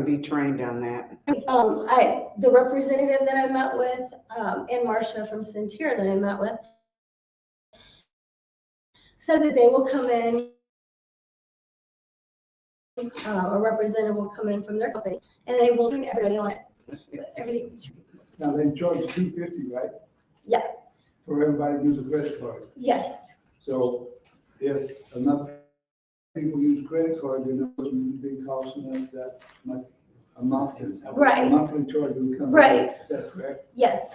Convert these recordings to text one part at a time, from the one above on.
be trained on that? The representative that I met with, and Marcia from Centura that I met with, said that they will come in, a representative will come in from their company, and they will train everybody on it. Everybody. Now, they charge $250, right? Yeah. For everybody to use a credit card. Yes, So if enough people use credit card, then it wouldn't be costing us that much a month. Right. A monthly charge would come. Right. Is that correct? yes.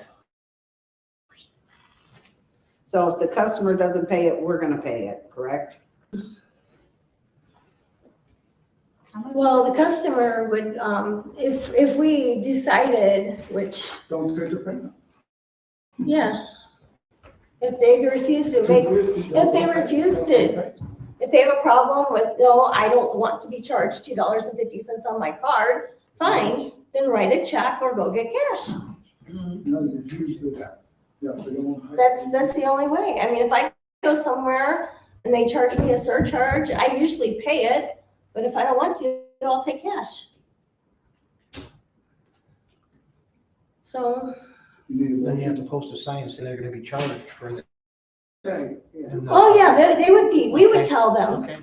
So if the customer doesn't pay it, we're gonna pay it, correct? Well, the customer would, if we decided, which, Don't take the payment. yeah. If they refuse to make, if they refuse to, if they have a problem with, no, I don't want to be charged $2.50 on my card, fine, then write a check or go get cash. No, you refuse to that. Yeah, they don't want to pay. That's the only way. I mean, if I go somewhere and they charge me a surcharge, I usually pay it, but if I don't want to, I'll take cash. So, Then you have to post a sign saying they're gonna be charged for it. Right, yeah. And, oh yeah, they would be, we would Okay. tell them. Okay,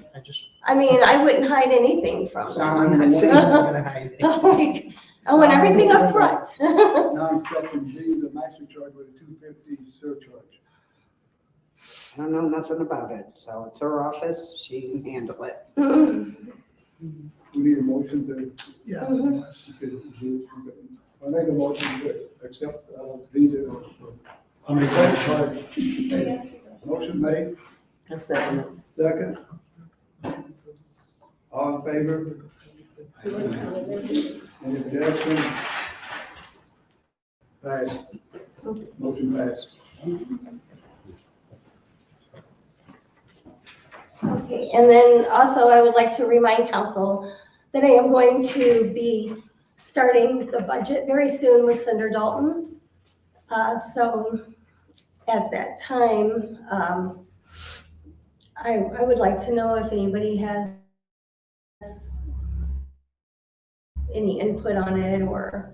I mean, I wouldn't hide anything from them. I'm not saying you're gonna hide it. Like, I want everything up front. Non-accepting Z's a master charge with a $250 surcharge. I don't know nothing about it, so it's her office, she can handle it. We need a motion to. Yeah. I make a motion to accept Visa. I'll make that charge. Motion made, That's that. second. All in favor? Any objection? Passed. Motion passed. Okay, and then also I would like to remind council that I am going to be starting the budget very soon with Senator Dalton. So at that time, I would like to know if anybody has any input on it or.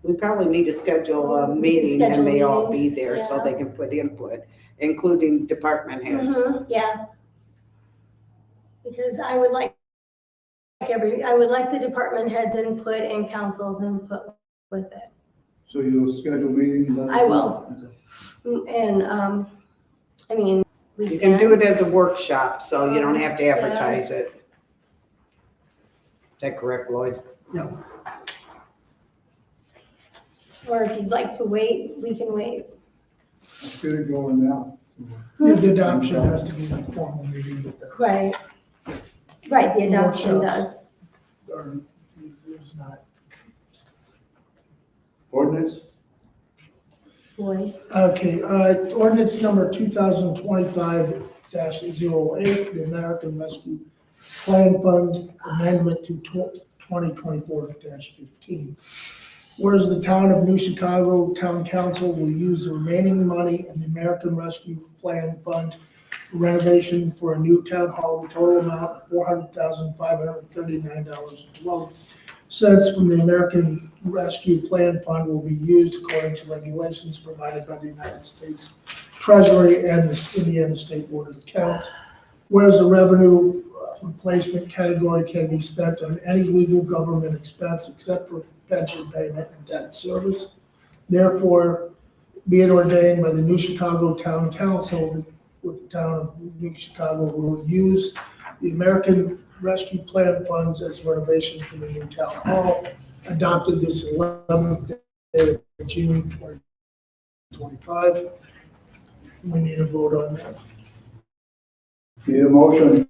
We probably need to schedule a meeting and schedule they all be meetings, there so yeah. they can put input, including department heads. Yeah. Because I would like the department heads input and council's input with it. So you'll schedule meetings? let us I know. will. And, I mean, we You can do it as a workshop, so you don't have to Yeah. advertise it. Is that correct, Lloyd? Yeah. Or if you'd like to wait, we can wait. Let's get it going now. The adoption has to be a formal meeting, but that's. Right. Right, the adoption Workshops. does. Or it's not. Ordinance? Boy. Okay, ordinance number 2025-08, the American Rescue Plan Fund Amendment to 2024-15. Whereas the town of New Chicago Town Council will use the remaining money in the American Rescue Plan Fund for renovation for a new town hall, the total amount of $400,539.12 from the American Rescue Plan Fund will be used according to regulations provided by the United States Treasury and the Indiana State Board of Accounts. Whereas the revenue replacement category can be spent on any legal government expense except for pension payment and debt service. Therefore, be it ordained by the New Chicago Town Council that with the town of New Chicago will use the American Rescue Plan funds as renovation for the new town hall, adopted this 11th day of June 2025. We need a vote on that. Need a motion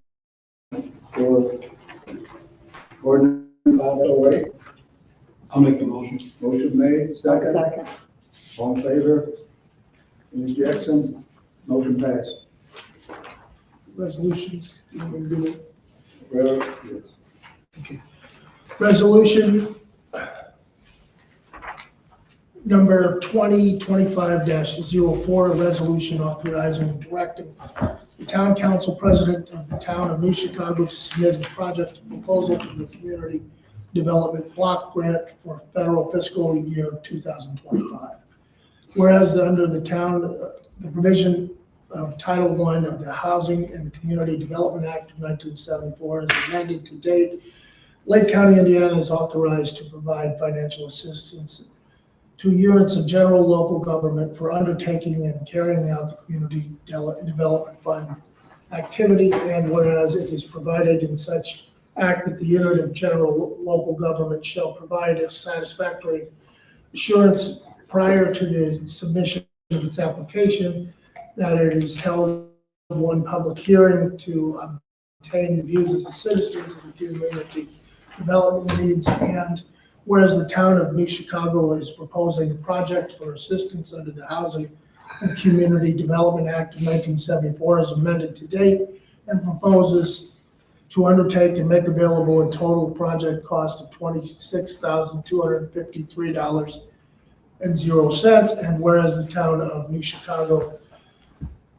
for ordinance 508? I'll make the motion. Motion made, second. All in favor? Any objection? Motion passed. Resolutions, you want me to do it? Well, yes. Resolution number 2025-04, a resolution authorizing and directing the town council president of the town of New Chicago to submit a project proposal to the community Development Block Grant for federal fiscal year 2025. Whereas under the provision of Title I of the Housing and Community Development Act of 1974 is amended to date, Lake County, Indiana is authorized to provide financial assistance to units of general local government for undertaking and carrying out the Community Development Fund activities, and whereas it is provided in such act that the unit of general local government shall provide a satisfactory assurance prior to the submission of its application that it is held one public hearing to obtain the views of the citizens of the community development needs, and whereas the town of New Chicago is proposing a project for assistance under the Housing and Community Development Act of 1974 as amended to date, and proposes to undertake and make available a total project cost of $26,253.00, and whereas the town of New Chicago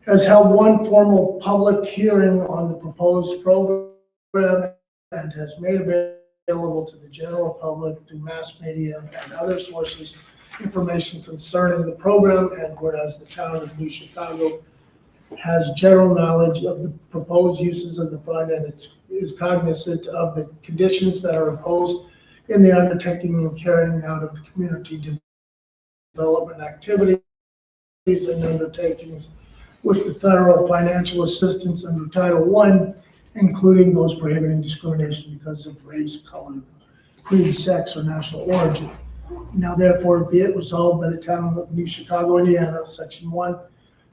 has held one formal public hearing on the proposed program and has made available to the general public through mass media and other sources information concerning the program, and whereas the town of New Chicago has general knowledge of the proposed uses of the fund and is cognizant of the conditions that are imposed in the undertaking and carrying out of the community development activities and undertakings with the federal financial assistance under Title I, including those prohibiting discrimination because of race, color, creed, sex, or national origin. Now therefore be it resolved by the town of New Chicago, Indiana, Section 1,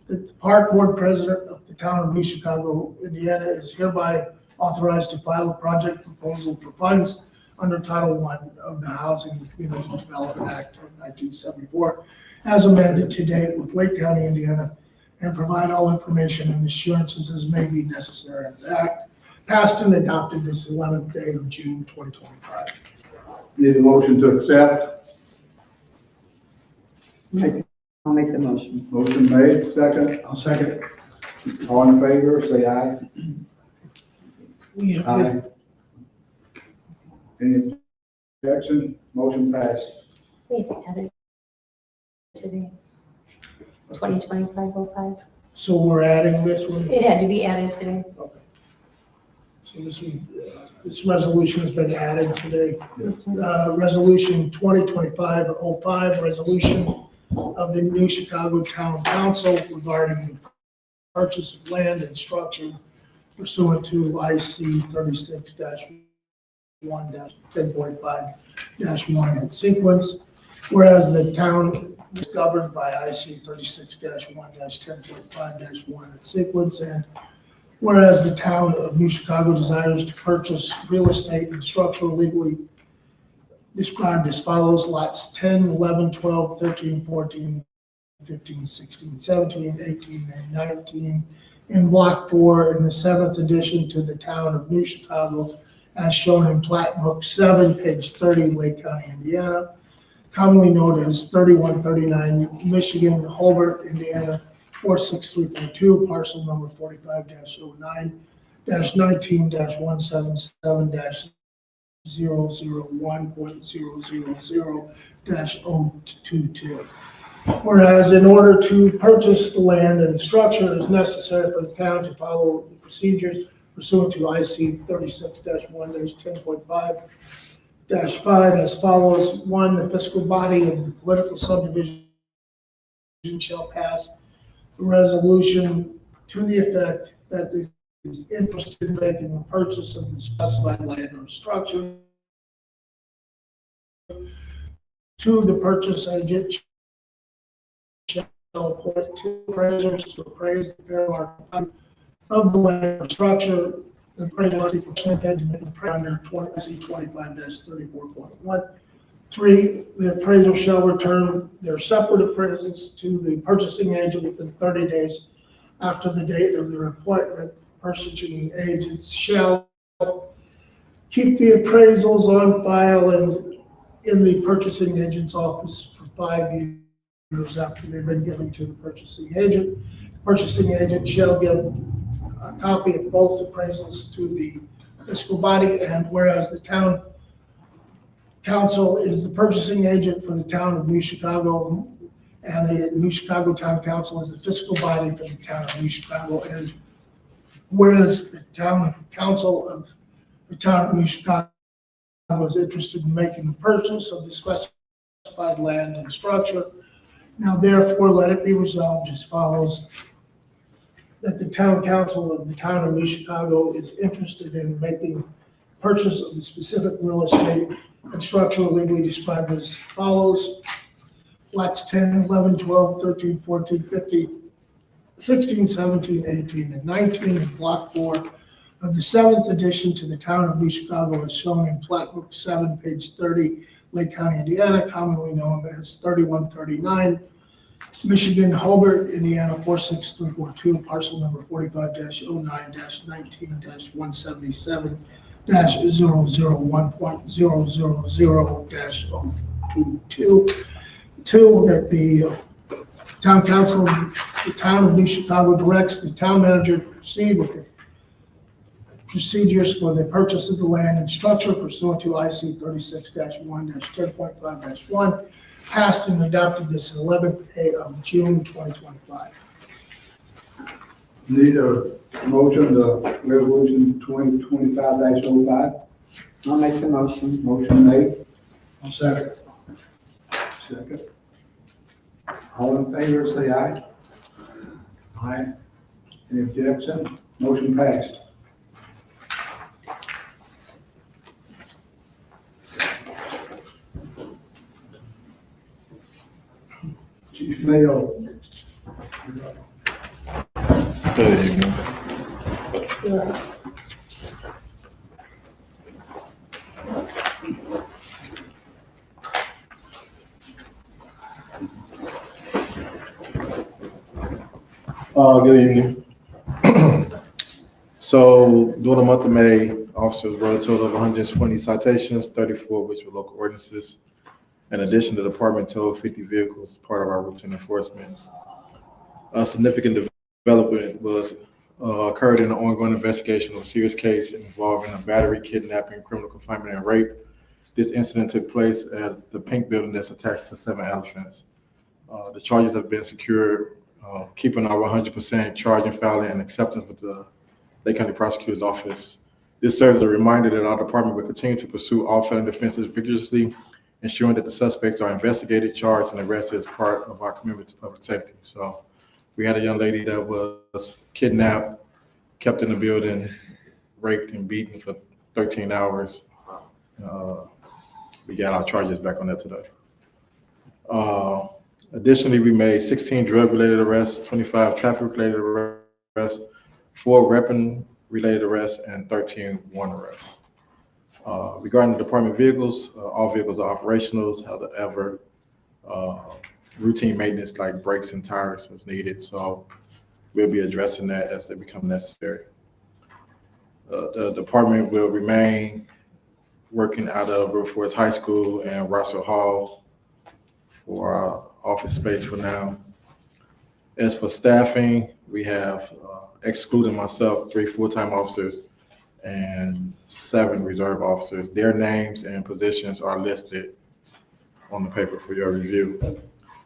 that the Park Board President of the town of New Chicago, Indiana is hereby authorized to file a project proposal for funds under Title I of the Housing and Community Development Act of 1974 as amended to date with Lake County, Indiana, and provide all information and assurances as may be necessary of the act passed and adopted this 11th day of June 2025. Need a motion to accept? I'll make the motion. Motion made, second. I'll second. All in favor, say aye. We have Aye. Any objection? Motion passed. We added today. 2025-05. So we're adding this one. It had to be added today. Okay. So this resolution has been added today. Resolution 2025-05, resolution of the New Chicago Town Council regarding the purchase of land and structure pursuant to IC 36-1-10.5-1 in sequence. Whereas the town is governed by IC 36-1-10.5-1 in sequence, and whereas the town of New Chicago desires to purchase real estate and structure legally described as follows: lots 10, 11, 12, 13, 14, 15, 16, 17, 18, and 19 in Block 4 in the 7th edition to the town of New Chicago, as shown in Plat Book 7, page 30, Lake County, Indiana, commonly known as 3139 Michigan, Holbert, Indiana, 46342, parcel number 45-09-19-177-001.000-022. Whereas in order to purchase the land and structure, it is necessary for the town to follow the procedures pursuant to IC 36-1-10.5-5 as follows. 1, the fiscal body of the political subdivision shall pass a resolution to the effect that it is interested in making the purchase of the specified land or structure. 2, the purchase agent shall appoint 2 appraisers to appraise the fair market value of the land or structure. The appraisal must be presented under 25-34.1. 3, the appraiser shall return their separate appraisals to the purchasing agent within 30 days after the date of their appointment. Purchasing agents shall keep the appraisals on file and in the purchasing agent's office for 5 years after they've been given to the purchasing agent. Purchasing agent shall give a copy of both appraisals to the fiscal body, and whereas the town Council is the purchasing agent for the town of New Chicago, and the New Chicago Town Council is the fiscal body for the town of New Chicago. And whereas the town council of the town of New Chicago is interested in making the purchase of the specified land and structure, now therefore let it be resolved as follows: that the town council of the town of New Chicago is interested in making purchase of the specific real estate and structure legally described as follows: lots 10, 11, 12, 13, 14, 15, 16, 17, 18, and 19 in block 4 of the 7th edition to the town of New Chicago as shown in plat book 7, page 30, Lake County, Indiana, commonly known as 3139, Michigan, Hobart, Indiana, 46342, parcel number 45-09-19-177-001.000-022. Two, that the town council, the town of New Chicago directs the town manager to proceed with the procedures for the purchase of the land and structure pursuant to IC 36-1-10.5-1, passed and adopted this 11th day of June 2025. Need a motion to resolution 2025-05. I'll make the motion. Motion made, I'll second. second. All in favor, say aye. Aye. Any objection? Motion passed. Chief Mayo. Good evening. Good evening. So during the month of May, officers wrote a total of 120 citations, 34 of which were local ordinances. In addition, the department towed 50 vehicles, part of our routine enforcement. A significant development was occurred in the ongoing investigation of a serious case involving a battery, kidnapping, criminal confinement, and rape. This incident took place at the Pink Building that's attached to 7 Elephants. The charges have been secured, keeping our 100% charging, filing, and acceptance with the Lake County Prosecutor's Office. This serves as a reminder that our department will continue to pursue all felony offenses vigorously, ensuring that the suspects are investigated, charged, and arrested as part of our commitment to public safety. So we had a young lady that was kidnapped, kept in the building, raped and beaten for 13 hours. We got our charges back on that today. Additionally, we made 16 drug-related arrests, 25 traffic-related arrests, 4 weapon-related arrests, and 13 warrant arrests. Regarding the department vehicles, all vehicles are operational. However, routine maintenance like brakes and tires is needed. So we'll be addressing that as they become necessary. The department will remain working out of River Forest High School and Russell Hall for our office space for now. As for staffing, we have, excluding myself, 3 full-time officers and 7 reserve officers. Their names and positions are listed on the paper for your review.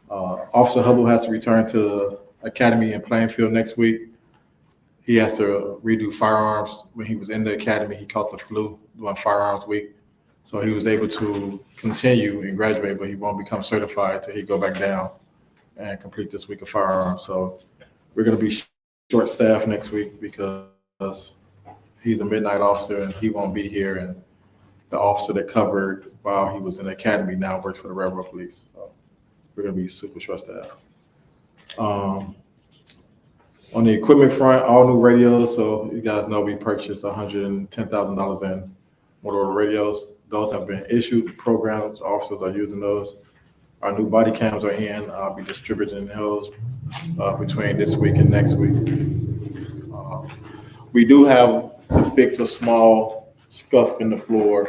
Officer Hubble has to return to the academy in Plainfield next week. He has to redo firearms. When he was in the academy, he caught the flu during firearms week. So he was able to continue and graduate, but he won't become certified till he go back down and complete this week of firearms. So we're gonna be short-staffed next week because he's a midnight officer and he won't be here. And the officer that covered while he was in the academy now works for the Railroad Police. So we're gonna be super short-staffed. On the equipment front, all new radios. So you guys know we purchased $110,000 in Motorola radios. Those have been issued, programs, officers are using those. Our new body cams are in. I'll be distributing those between this week and next week. We do have to fix a small scuff in the floor.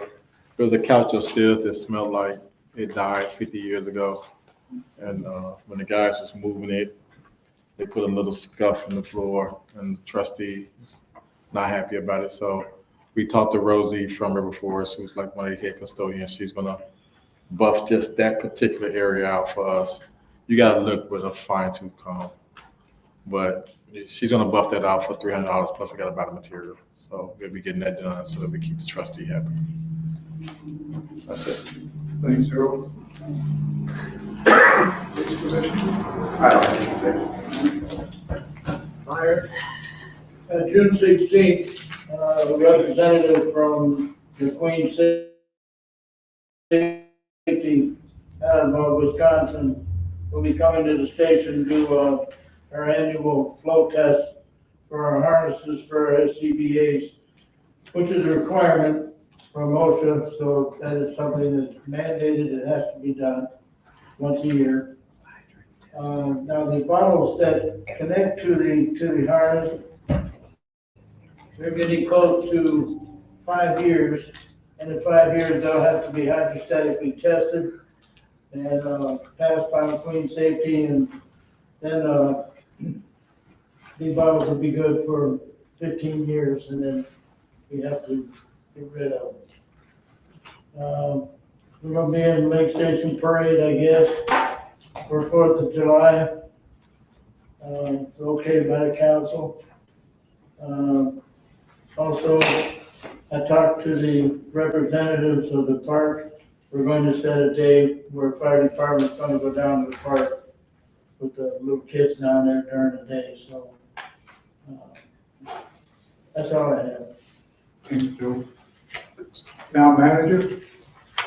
There was a couch upstairs that smelled like it died 50 years ago. And when the guys was moving it, they put a little scuff in the floor and the trustee is not happy about it. So we talked to Rosie from River Forest, who's like one of the head custodians. She's gonna buff just that particular area out for us. You gotta look with a fine tooth comb. But she's gonna buff that out for $300, plus we gotta buy the material. So we'll be getting that done so that we keep the trustee happy. That's it. Thanks, Harold. Fire. June 16th, a representative from the Queen City out of Wisconsin will be coming to the station to do our annual flow test for our harnesses for our SCBA's, which is a requirement from OSHA, so that is something that's mandated, it has to be done once a year. Now, the bottles that connect to the harness, they're getting close to 5 years. And in 5 years, they'll have to be hydrostatically tested and passed by Queen Safety, and then these bottles will be good for 15 years, and then we have to get rid of them. We're gonna be in the Lake Station Parade, I guess, for 4th of July. It's okay by the council. Also, I talked to the representatives of the park. We're going to set a day where fire department's gonna go down to the park with the little kids down there during the day, so. That's all I have. Thanks, Joe. Town manager?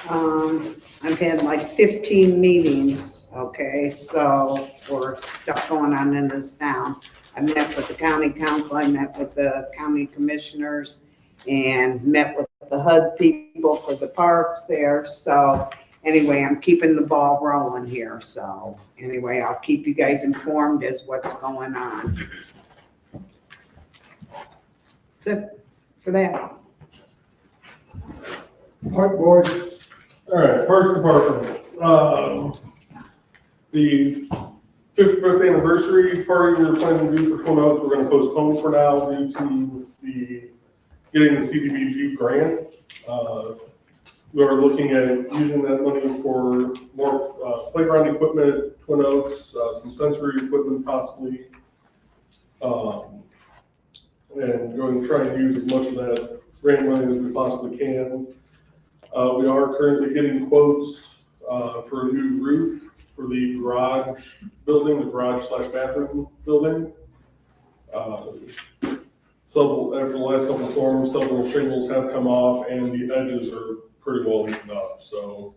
I've had like 15 meetings, okay, so for stuff going on in this town. I met with the county council, I met with the county commissioners, and met with the HUD people for the parks there. So anyway, I'm keeping the ball rolling here. So anyway, I'll keep you guys informed as what's going on. That's it for that. Park board? All right, Parks Department. The 55th anniversary party we were planning to do for Twin Oaks, we're gonna postpone for now due to getting the CDBG grant. We are looking at using that money for more playground equipment at Twin Oaks, some sensory equipment possibly. And going to try and use as much of that grant money as we possibly can. We are currently getting quotes for a new roof for the garage building, the garage/bathroom building. After the last couple of storms, several shingles have come off and the edges are pretty well eaten up. So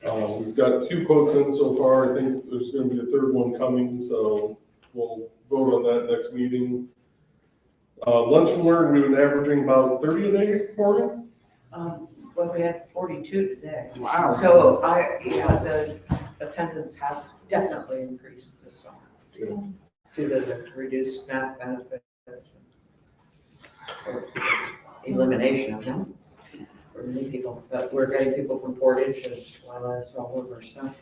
we've got 2 quotes in so far. I think there's going to be a 3rd one coming, so we'll vote on that next meeting. Lunch and learn, we've been averaging about 30 a day, Morgan. Well, we had 42 today. Wow. So the attendance has definitely increased this summer due to the reduced SNAP benefits or elimination of them for many people. But we're getting people from Portage as well as all over stuff.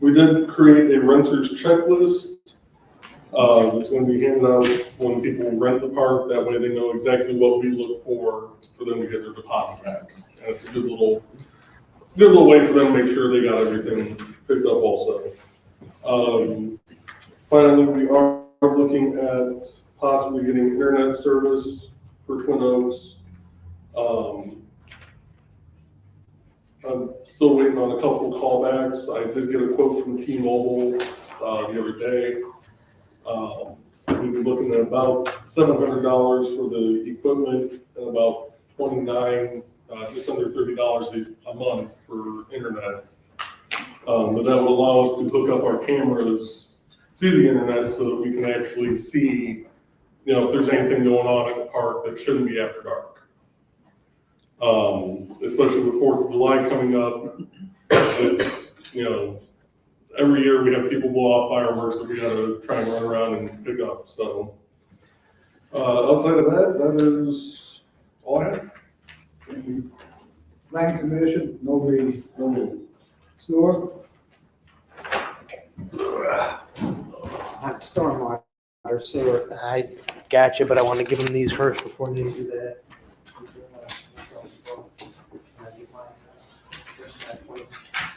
We did create a renter's checklist. It's going to be handed out when people rent the park. That way they know exactly what we look for them to get their deposit back. And it's a good little way for them to make sure they got everything picked up also. Finally, we are looking at possibly getting internet service for Twin Oaks. I'm still waiting on a couple of callbacks. I did get a quote from T-Mobile the other day. We've been looking at about $700 for the equipment and about just under $30 a month for internet. But that would allow us to hook up our cameras to the internet so that we can actually see, if there's anything going on at the park that shouldn't be after dark. Especially with 4th of July coming up, every year we have people blow off fireworks that we gotta try and run around and pick up. So outside of that is all I have. Land commission? Nobody. No new. Sewer? Stormwater sewer. I got you, but I want to give them these first before they do that.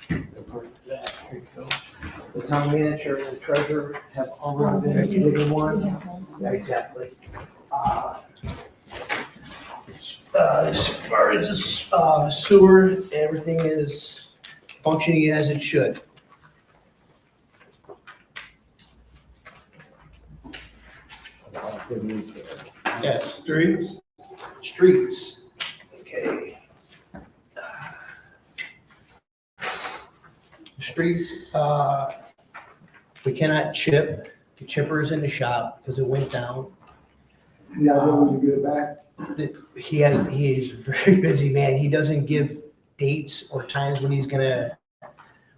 Here you go. The town manager and the treasurer have already been given one. Yeah, exactly. As far as the sewer, everything is functioning as it should. Yes, Streets, streets. Okay. Streets, we cannot chip. The chipper is in the shop because it went down. and y'all going to get it back? He is a very busy man. He doesn't give dates or times when he's gonna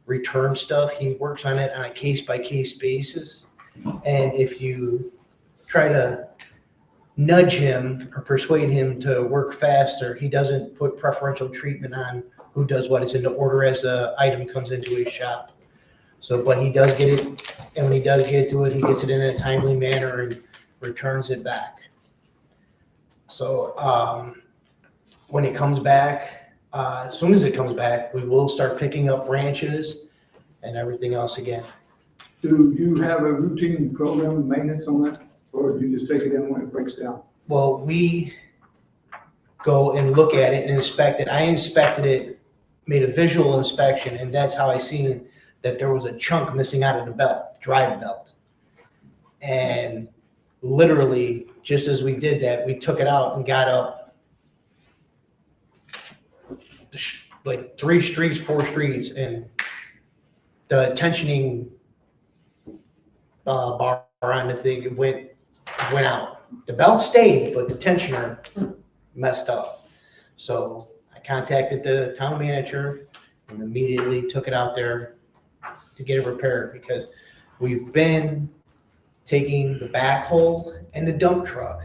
return stuff. He works on it on a case-by-case basis. And if you try to nudge him or persuade him to work faster, he doesn't put preferential treatment on who does what. It's in the order as the item comes into his shop. So, but he does get it, and when he does get to it, he gets it in a timely manner and returns it back. So, when it comes back, as soon as it comes back, we will start picking up branches and everything else again. Do you have a routine program of maintenance on it, or do you just take it in when it breaks down? Well, we go and look at it and inspect it. I inspected it, made a visual inspection, and that's how I seen that there was a chunk missing out of the belt, drive belt. And literally, just as we did that, we took it out and got up like 3 streets, 4 streets, and the tensioning bar on the thing, it went out. The belt stayed, but the tensioner messed up. So I contacted the town manager and immediately took it out there to get it repaired, because we've been taking the backhoe and the dump truck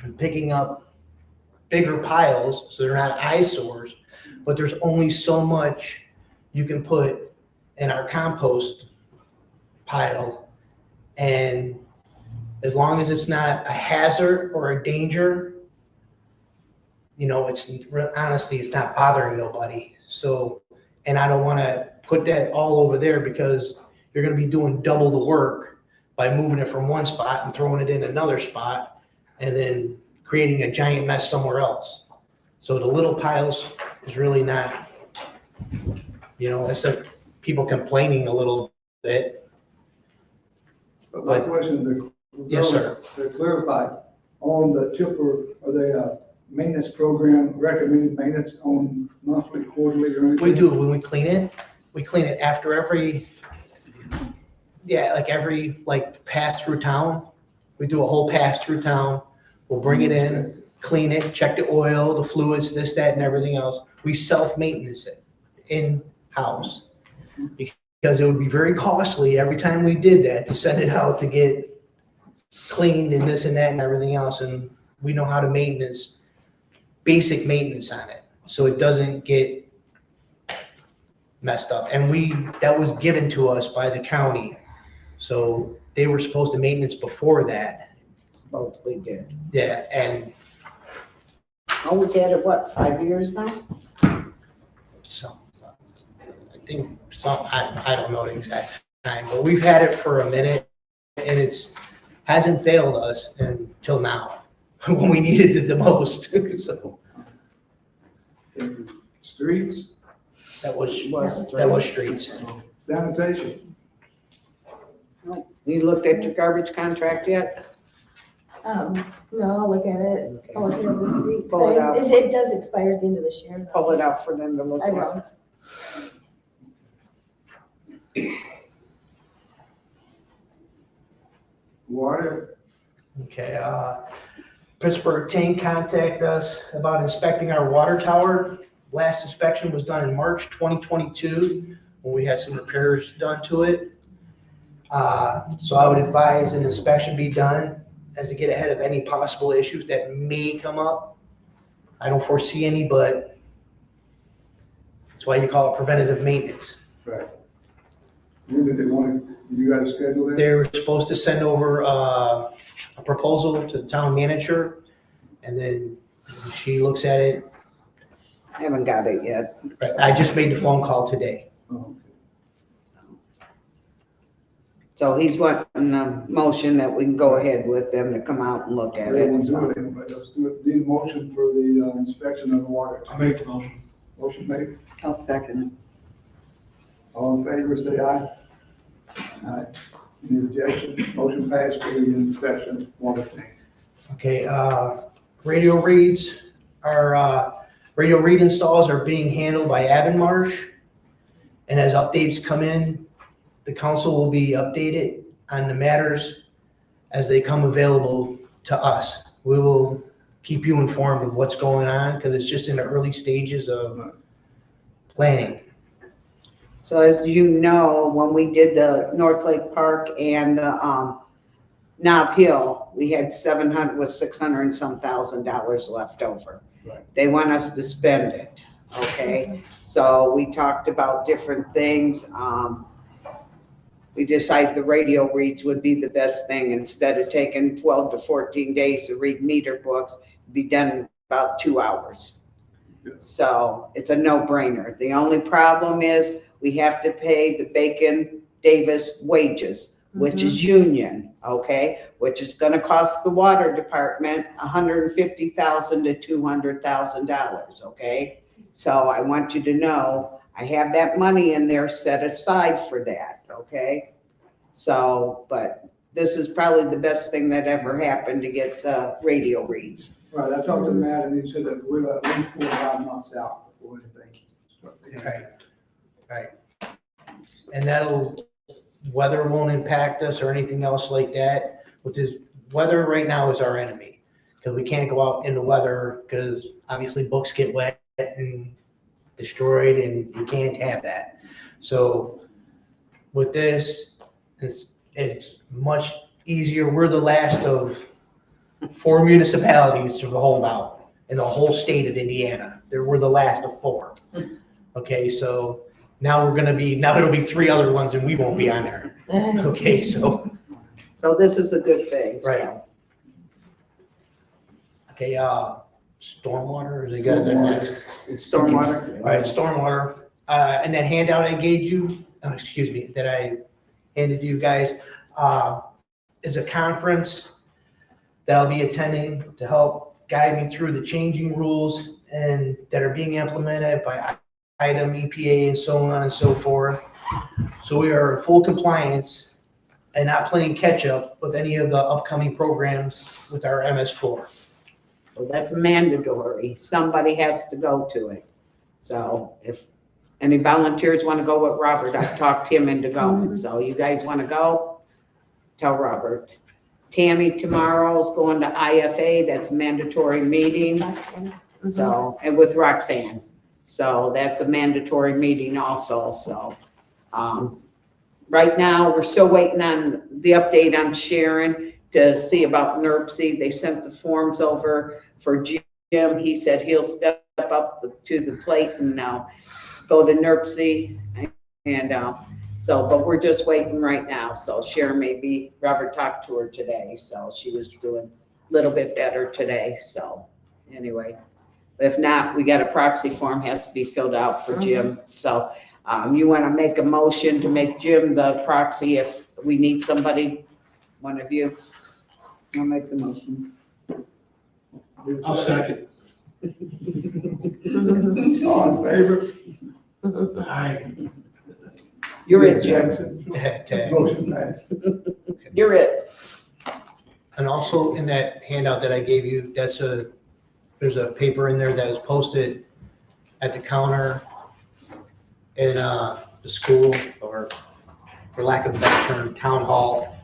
and picking up bigger piles so they're not eyesores, but there's only so much you can put in our compost pile. And as long as it's not a hazard or a danger, you know, it's honestly, it's not bothering nobody. So, and I don't want to put that all over there, because you're going to be doing double the work by moving it from one spot and throwing it in another spot and then creating a giant mess somewhere else. So the little piles is really not, you know, except people complaining a little bit. But my question, Yes, sir. To clarify, on the chipper, are they a maintenance program, recommended maintenance on monthly, quarterly, or anything? We do, when we clean it after every, like pass through town. We do a whole pass through town. We'll bring it in, clean it, check the oil, the fluids, this, that, and everything else. We self-maintenance it in-house, because it would be very costly every time we did that to send it out to get cleaned and this and that and everything else. And we know how to basic maintenance on it, so it doesn't get messed up. And that was given to us by the county. So they were supposed to maintenance before that. Supposedly did. Yeah, and Oh, we did it, what, 5 years now? some, I think I don't know the exact time, but we've had it for a minute, and hasn't failed us until now, when we needed it the most. So And streets, that was streets. sanitation, You looked at your garbage contract yet? No, I'll look at it. I'll look at it this week. Pull it out. It does expire at the end of this year. Pull it out for them to look I at. will. water, Okay, Pittsburgh Tank contacted us about inspecting our water tower. Last inspection was done in March 2022, when we had some repairs done to it. So I would advise an inspection be done as to get ahead of any possible issues that may come up. I don't foresee any, but that's why you call it preventative maintenance. right? When did they want to, you got a schedule there? They were supposed to send over a proposal to the town manager, and then she looks at it I haven't got it yet. I just made the phone call today. Oh, So he's wanting a motion that we can go ahead with them to come out and look at They it. won't do so. it anyway. Let's do it. Need a motion for the inspection of the water. I make the motion. Motion made. I'll second All in favor, say aye. Aye. Any objection? Motion passed for the inspection of water tank. Okay, radio reads radio read installs are being handled by Avonmarsh. And as updates come in, the council will be updated on the matters as they come available to us. We will keep you informed of what's going on because it's just in the early stages of planning. So as you know, when we did the North Lake Park and the, Nob Hill, we had 700 with 600 and some $1,000 left over. Right. They want us to spend it, okay? So we talked about different things. We decided the radio reads would be the best thing. Instead of taking 12 to 14 days to read meter books, be done in about 2 hours. So it's a no-brainer. The only problem is we have to pay the Bacon Davis wages, which is union, okay? Which is gonna cost the water department $150,000 to $200,000, okay? So I want you to know, I have that money in there set aside for that, okay? So, but this is probably the best thing that ever happened to get the radio reads. Right, I talked to Matt and he said that we're at least 4 or 5 months out before anything. Right. And weather won't impact us or anything else like that, which is, weather right now is our enemy. Because we can't go out in the weather because obviously books get wet and destroyed and you can't have that. So with this, it's much easier. We're the last of 4 municipalities to hold out in the whole state of Indiana. We're the last of 4. Okay, so now it'll be 3 other ones and we won't be on there. Okay, so. So this is a good thing. so. Right. Okay, stormwater, is it guys are next? It's stormwater. All right, stormwater, and that handout I gave you, that I handed to you guys, is a conference that I'll be attending to help guide me through the changing rules and that are being implemented by item EPA and so on and so forth. So we are in full compliance and not playing catch up with any of the upcoming programs with our MS4. So that's mandatory. Somebody has to go to it. So if any volunteers want to go with Robert, I've talked him into going. So you guys want to go? Tell Robert. Tammy tomorrow's going to IFA. That's a mandatory meeting. So, and with Roxanne. So that's a mandatory meeting also. So, right now, we're still waiting on the update on Sharon to see about NERC. They sent the forms over for Jim. He said he'll step up to the plate and go to NERC. And so, but we're just waiting right now. So Sharon Robert talked to her today. So she was doing a little bit better today. So anyway, if not, we got a proxy form has to be filled out for Jim. So you want to make a motion to make Jim the proxy if we need somebody, one of you? I'll make the motion. I'll second. All in favor? Aye. You're it, Jim. Jackson. Okay. Motion passed. You're it. And also in that handout that I gave you, there's a paper in there that is posted at the counter in the school, or for lack of a better term, town hall,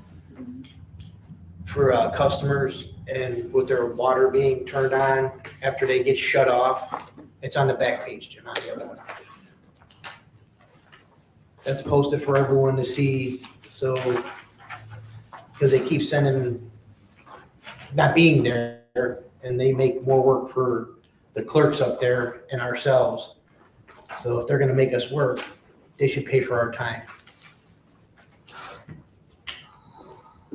for customers and with their water being turned on after they get shut off. It's on the back page, Jim, on the other one. That's posted for everyone to see, so, because they keep not being there, and they make more work for the clerks up there and ourselves. So if they're gonna make us work, they should pay for our time.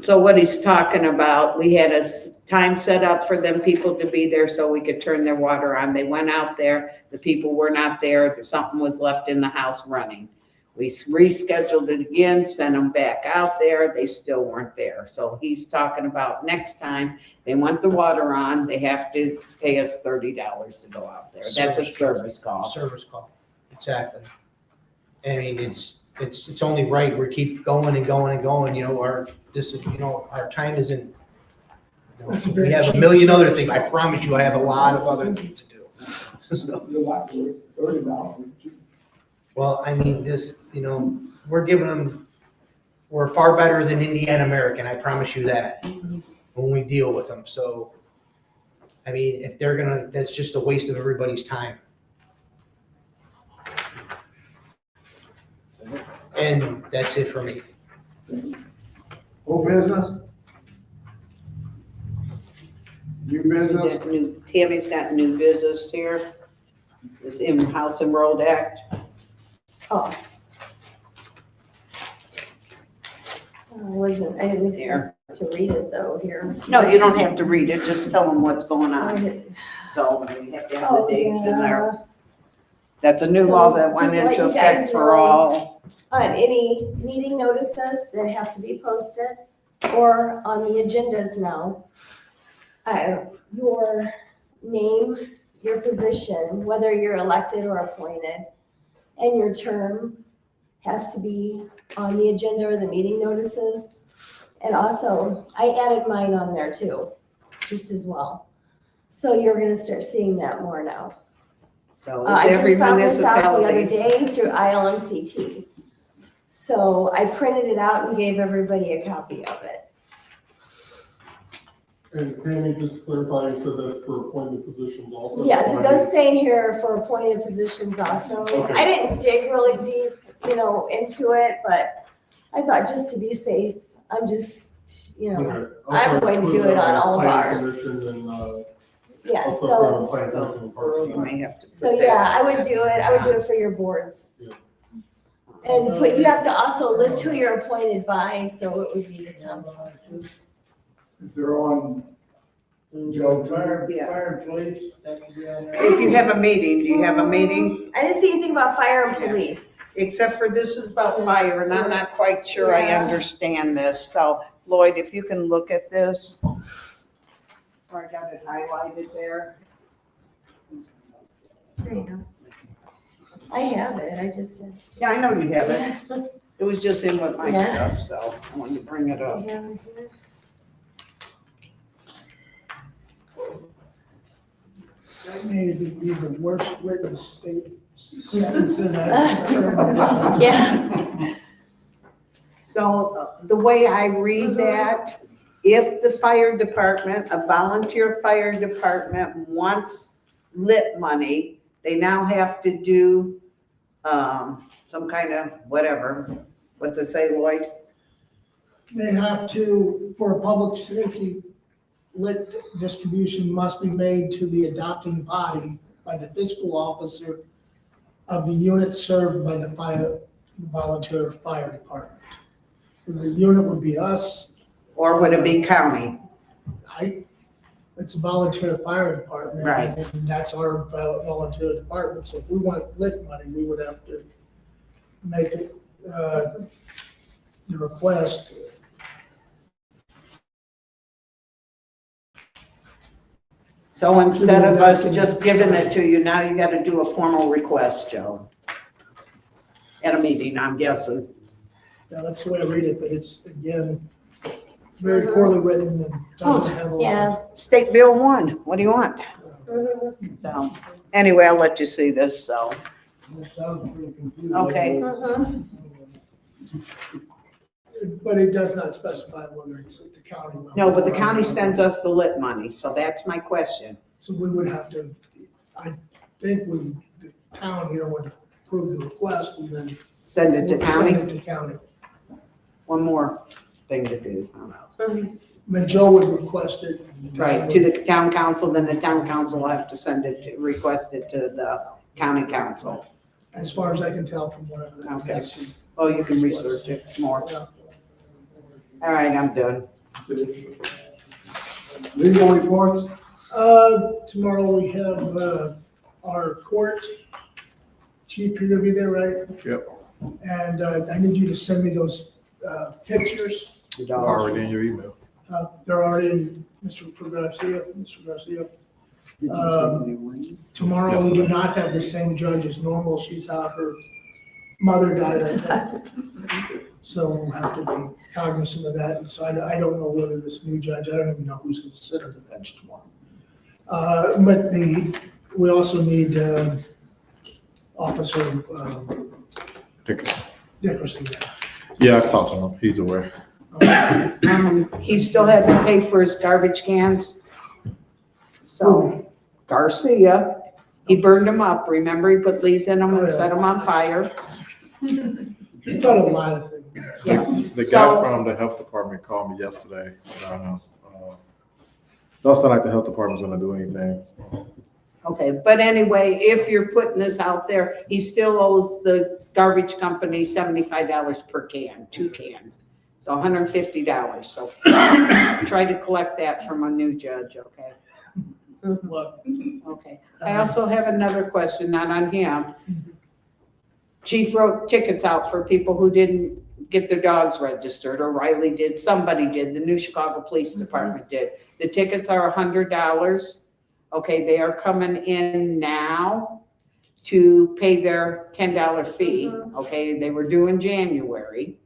So what he's talking about, we had a time set up for them people to be there so we could turn their water on. They went out there, the people were not there, something was left in the house running. We rescheduled it again, sent them back out there, they still weren't there. So he's talking about next time, they want the water on, they have to pay us $30 to go out there. That's a service call. Service call, exactly. I mean, it's only right, we keep going and going and going, you know, our time isn't, you know, That's a we very have a cheap million other service things, I call. promise you, I have a lot of other things to do. So, You're like, $30. well, I mean, this, you know, we're far better than Indiana American, I promise you that, when we deal with them, so, I mean, if they're gonna, that's just a waste of everybody's time. And that's it for me. Old business? New business? Tammy's got new business here. This in-house and road act. Oh. I didn't There. expect to read it though here. No, you don't have to read it, just tell them what's going I on. didn't- So we have to have Oh, the dates in there. yeah. That's a new So, law that just went to let into you guys effect for know, all. On any meeting notices that have to be posted or on the agendas now, your name, your position, whether you're elected or appointed, and your term has to be on the agenda or the meeting notices. And also, I added mine on there too, just as well. So you're gonna start seeing that more now. So I it's every just found this out the other municipality. day through ILMCT. So I printed it out and gave everybody a copy of it. And Tammy, just to clarify, you said that for appointed positions also? Yes, it does say in here for appointed positions also. Okay. I didn't dig really deep, into it, but I thought just to be safe, I'm just, Okay. I'm going to do it on all of Planning ours. Commission and, yeah, also so, Planning Commission and Parks and You Rec. may have to. so put that- yeah, I would do it. I would do it for your boards. Yeah. And you have to also list who you're appointed by, so it would be the town council. Is there on Joe? Fire, Yeah. fire and police, that could be on there. If you have a meeting, do you have a meeting? I didn't see anything about fire and police. Except for this is about fire and I'm not quite sure I Yeah. understand this. So Lloyd, if you can look at this. Or I got it highlighted there. I have it, I just. Yeah, I know you have it. It was just in with my Yeah. stuff, so I wanted to bring it I up. have it here. That may be the worst written sentence in that. Yeah, So the way I read that, if the fire department, a volunteer fire department wants lit money, they now have to do some kind of whatever. What's it say, Lloyd? They have to, for public safety, lit distribution must be made to the adopting body by the fiscal officer of the unit served by the volunteer fire department. The unit would be us, Or would it be county? it's a volunteer fire department. Right. And that's our volunteer department, so if we want lit money, we would have to make it, the request. So instead of us just giving it to you, now you gotta do a formal request, Joe. At a meeting, I'm guessing. Yeah, that's the way I read it, but it's, again, very poorly written and doesn't have a lot. yeah. State Bill 1, what do you want? Mhm, So, anyway, I'll let you see this, so. That sounds pretty confusing. Okay. mhm. But it does not specify whether it's at the county level. No, but the county sends us the lit money, so that's my question. So we would have to, I think the town here would approve the request and then. Send it to send county, it to county. one more thing to do. Then Joe would request it. Right, to the town council, then the town council will have to send it, to request it to the county council. As far as I can tell from whatever. Okay. Oh, you can research it more. Yeah. All right, I'm done. Legal reports? Tomorrow we have, our court. Chief, you're gonna be there, right? Yep. And, I need you to send me those, pictures. Already in your email. They're already in Mr. Garcia. Tomorrow, we do not have the same judge as normal. She's out, her mother died, I think. So we'll have to be cognizant of that. And so I don't know whether this new judge, I don't even know who's going to sit on the bench tomorrow. But we also need Officer Dickerson. Yeah, I talked to him. He's aware. He still hasn't paid for his garbage cans. So Garcia, he burned them up. Remember, he put leaves in them and set them on fire. He's done a lot of things. Yeah. The guy So- from the health department called me yesterday. Don't sound like the health department's gonna do anything. Okay, but anyway, if you're putting this out there, he still owes the garbage company $75 per can, 2 cans. So $150. So try to collect that from a new judge, okay? Look, Okay. I also have another question, not on him. Chief wrote tickets out for people who didn't get their dogs registered, or Riley did, somebody did, the New Chicago Police Department did. The tickets are $100. Okay, they are coming in now to pay their $10 fee. Okay, they were due in January.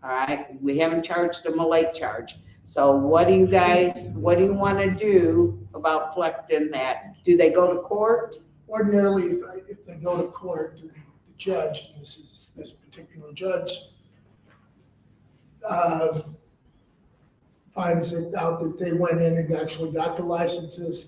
All right, we haven't charged them a late charge. So what do you want to do about collecting that? Do they go to court? ordinarily, if they go to court, the judge, and this particular judge, finds it out that they went in and actually got the licenses,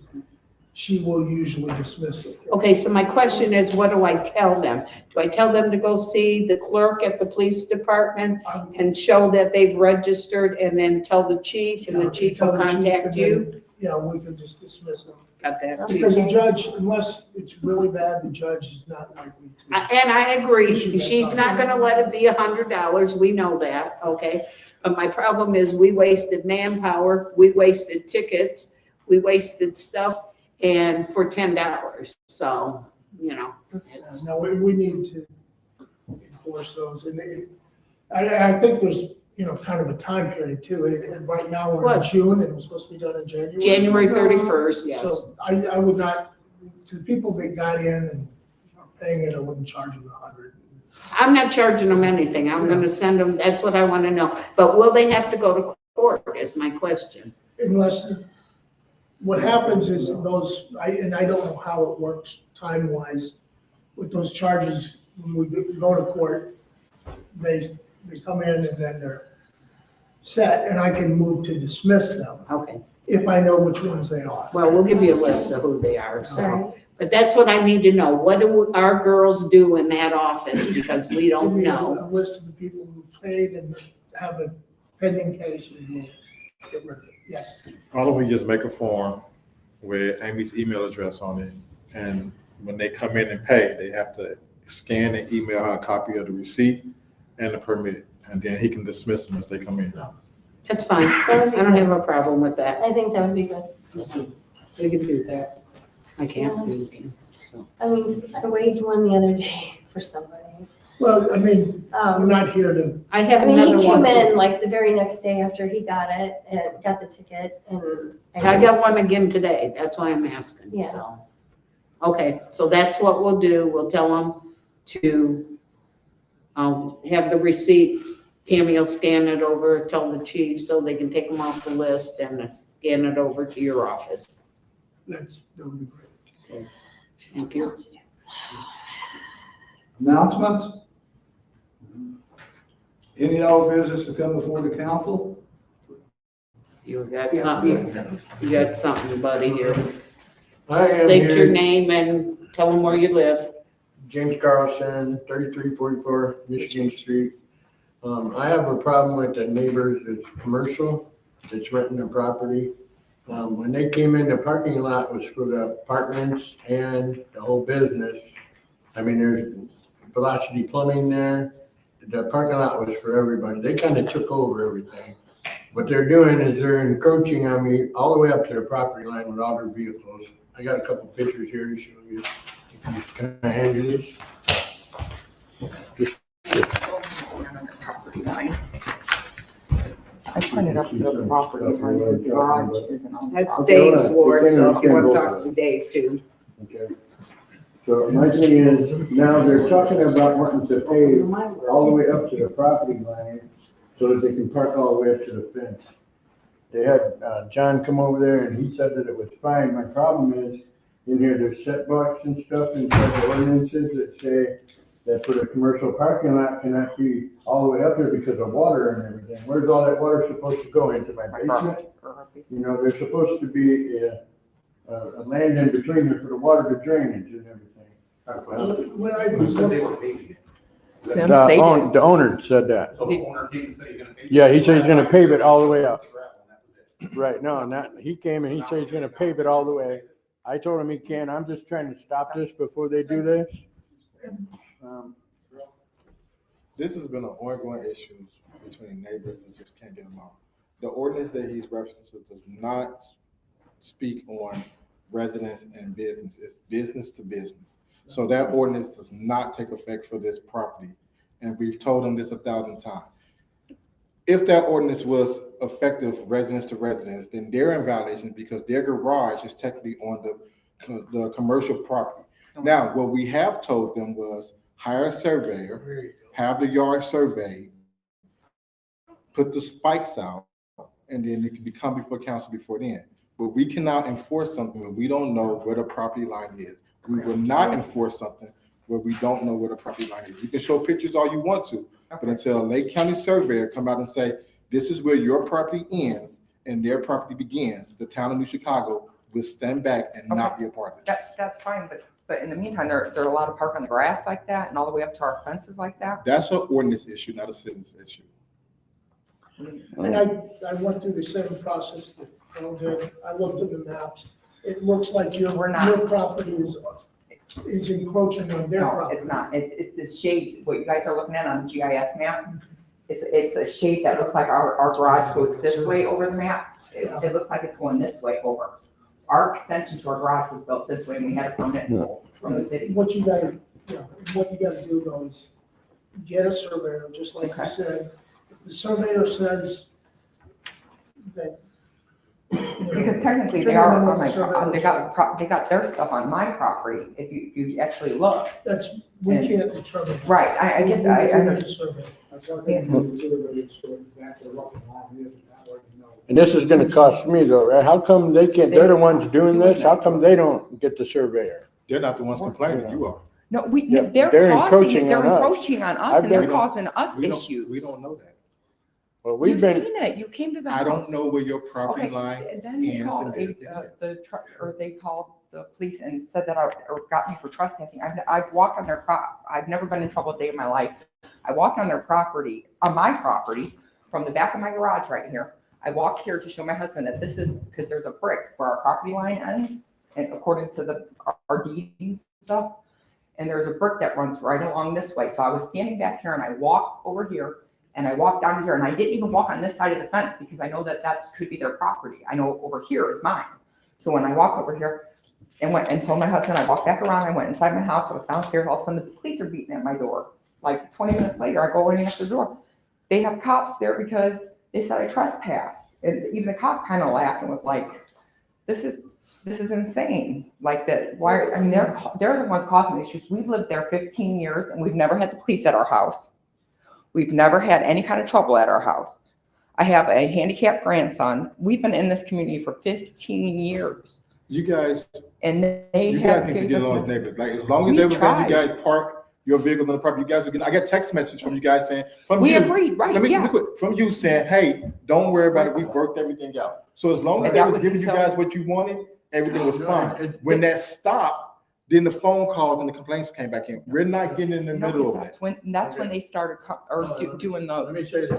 she will usually dismiss it. Okay, so my question is, what do I tell them? Do I tell them to go see the clerk at the police department and show that they've registered, and then tell the chief, and the chief will Tell the chief, contact and you? then, yeah, we can just dismiss them. Got that? Because the judge, unless it's really bad, the judge is not likely to. And I agree, Issue that she's not gonna let it be $100, we know that, okay? But my problem is, we wasted manpower, we wasted tickets, we wasted stuff, and for $10, so, you know. it's- No, we need to enforce those, and I think there's, kind of a time period too, and right now we're in What? June, and it was supposed to be done in January. January 31st, yes. So I would not, to the people that got in and are paying it, I wouldn't charge them $100. I'm not charging them anything, I'm gonna send them, that's what I wanna know. But will they have to go to court, is my question. Unless, what happens is those, I don't know how it works time-wise, with those charges, when we go to court, they come in and then they're set, and I can move to dismiss them, Okay, if I know which ones they are. well, we'll give you a list of who they are, so. But that's what I need to know, what do our girls do in that office, because we Give don't me know. a list of the people who paid and have a pending case, and we'll get rid of it, yes. Why don't we just make a form with Amy's email address on it, and when they come in and pay, they have to scan and email her a copy of the receipt and the permit, and then he can dismiss them as they come in. That's fine, I don't have a problem with that, I think that would be good. we can do that. I can't, you can. I mean, 'cause I waived one the other day for somebody. Well, I mean, we're not here to, I have I mean, another he came one. in like the very next day after he got it and got the ticket and. I got one again today, that's why I'm asking, Yeah. so. Okay, so that's what we'll do, we'll tell them to, have the receipt, Tammy will scan it over, tell the chief, so they can take them off the list and scan it over to your office. that would be great. Thank you. Announcements? Any other business to come before the council? You got something, buddy, here. I am State your here, name and tell them where you live. James Carlson, 3344 Michigan Street. I have a problem with the neighbors, it's commercial, it's renting the property. When they came in, the parking lot was for the apartments and the whole business. I mean, there's Velocity Plumbing there. The parking lot was for everybody. They kind of took over everything. what they're doing is they're encroaching on me all the way up to the property line with all their vehicles. I got a couple pictures here to show you. Can I hand you this? I printed up the property line, the garage isn't on. the That's property. Dave's ward, so if you want to talk to Dave too. Okay. So my thing is, now they're talking about wanting to pay all the way up to the property line so that they can park all the way up to the fence. They had, John come over there and he said that it was fine. My problem is, in here, there's setbacks and stuff inside the ordinances that say that for the commercial parking lot cannot be all the way up there because of water and everything. Where's all that water supposed to go, into my basement? You know, there's supposed to be a land in between there for the water to drainage and everything. When I was looking, Sim, they did. The owner said that. So the owner came and said he's gonna pay. Yeah, he said he's gonna pave it all the way up. Right, no, not, he came and he said he's gonna pave it all the way. I told him he can't, I'm just trying to stop this before they do this. This has been an ongoing issue between neighbors that just can't get them out. The ordinance that he's referencing does not speak on residents and business. It's business to business. So that ordinance does not take effect for this property. And we've told them this 1,000 times. If that ordinance was effective residence to residence, then they're in violation because their garage is technically on the commercial property. Now, what we have told them was hire a surveyor, have the yard surveyed, put the spikes out, and then it can come before council before then. But we cannot enforce something when we don't know where the property line is. We will not enforce something where we don't know where the property line is. You can show pictures all you want to, but until a Lake County surveyor come out and say, this is where your property ends and their property begins, the town of New Chicago will stand back and not be a part of it. That's fine, but in the meantime, they're allowed to park on the grass like that and all the way up to our fences like that? That's an ordinance issue, not a citizens issue. and I went through the same process that Phil did. I looked at the maps. It looks like your property is encroaching on their No, property. it's not. It's a shade, what you guys are looking at on the GIS map. It's a shade that looks like our garage goes this way over the map. It looks like it's going this way over. Our extension to our garage was built this way and we had a permit from the city. What you gotta do though is get a surveyor, just like you said. If the surveyor says that, you know, Because technically they are on my, they got their stuff on my property, if you actually look. we can't determine. Right, I get that, I We need a understand. survey. And this is gonna cost me though, right? How come they can't, they're the ones doing this, how come they don't get the surveyor? They're not the ones complaining, you are. No, Yeah, they're they're causing, encroaching they're on us. encroaching on us and they're We don't- causing us We issues. don't know that. Well, You've we've been, seen it, you came to the house. I don't know where your property line Okay, then they ends called and begins. the truck, or they called the police and said that or got me for trespassing. I've walked on their I've never been in trouble a day in my life. I walked on their property, on my property, from the back of my garage right here. I walked here to show my husband that this is, because there's a brick where our property line ends, and according to our deeds and stuff, and there's a brick that runs right along this way. So I was standing back here and I walked over here and I walked down here and I didn't even walk on this side of the fence because I know that could be their property. I know over here is mine. So when I walked over here and went and told my husband, I walked back around, I went inside my house, I was downstairs, all of a sudden the police are beating at my door. Like 20 minutes later, I go in and at the door. They have cops there because they said I trespassed. And even the cop kind of laughed and was like, this is insane. Like that, why, I mean, they're the ones causing issues. We've lived there 15 years and we've never had the police at our house. We've never had any kind of trouble at our house. I have a handicapped grandson. We've been in this community for 15 years. You guys, And they you have guys need to given get us along as neighbors. Like, as long as We they would let you tried. guys park your vehicles on the property, you guys would get, I got text messages from you guys saying, from We you. agreed, right, Let me yeah. quit. From you saying, hey, don't worry about it, we worked everything out. So as long as And they that was was giving you until- guys what you wanted, everything was No, fine. When that stopped, then the phone calls and the complaints came back in. We're not getting in the No, middle of that's that. that's when they started doing let the, me say this,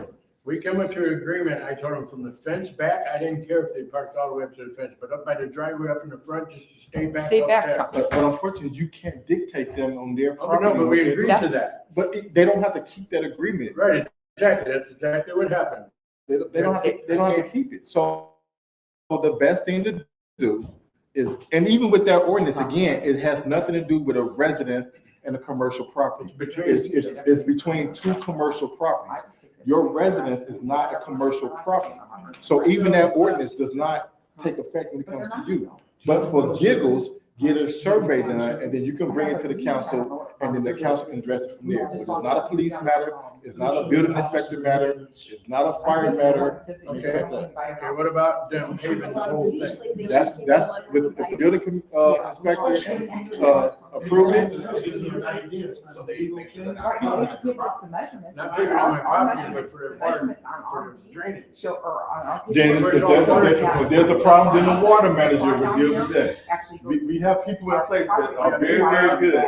we come up to an agreement, I told them from the fence back, I didn't care if they parked all the way up to the fence, but up by the driveway up in the front, just to stay back stay up back there. something. But unfortunately, you can't dictate them on their Oh, property. no, but what we they agreed do. to that. But they don't have to keep that agreement. Right, exactly, that's exactly what happened. They don't have to keep it. So the best thing to do is, and even with that ordinance, again, it has nothing to do with a residence and a commercial property. It's between two commercial properties. Your residence is not a commercial property. So even that ordinance does not take effect when it comes to you. But for giggles, get a survey done, and then you can bring it to the council, and then the council can address it from there. But it's not a police matter, it's not a building inspector matter, it's not a fire matter. Okay, what about them paving the whole thing? Usually they That's, should give that's, them if the building inspector, approve it, Right, well, it gives us the measurements. Not paving on my Our property, but for the measurements on our for drainage. show, or on our. then if there's a problem, then the water manager will deal with that. Actually goes. We have people in place that are very, very good.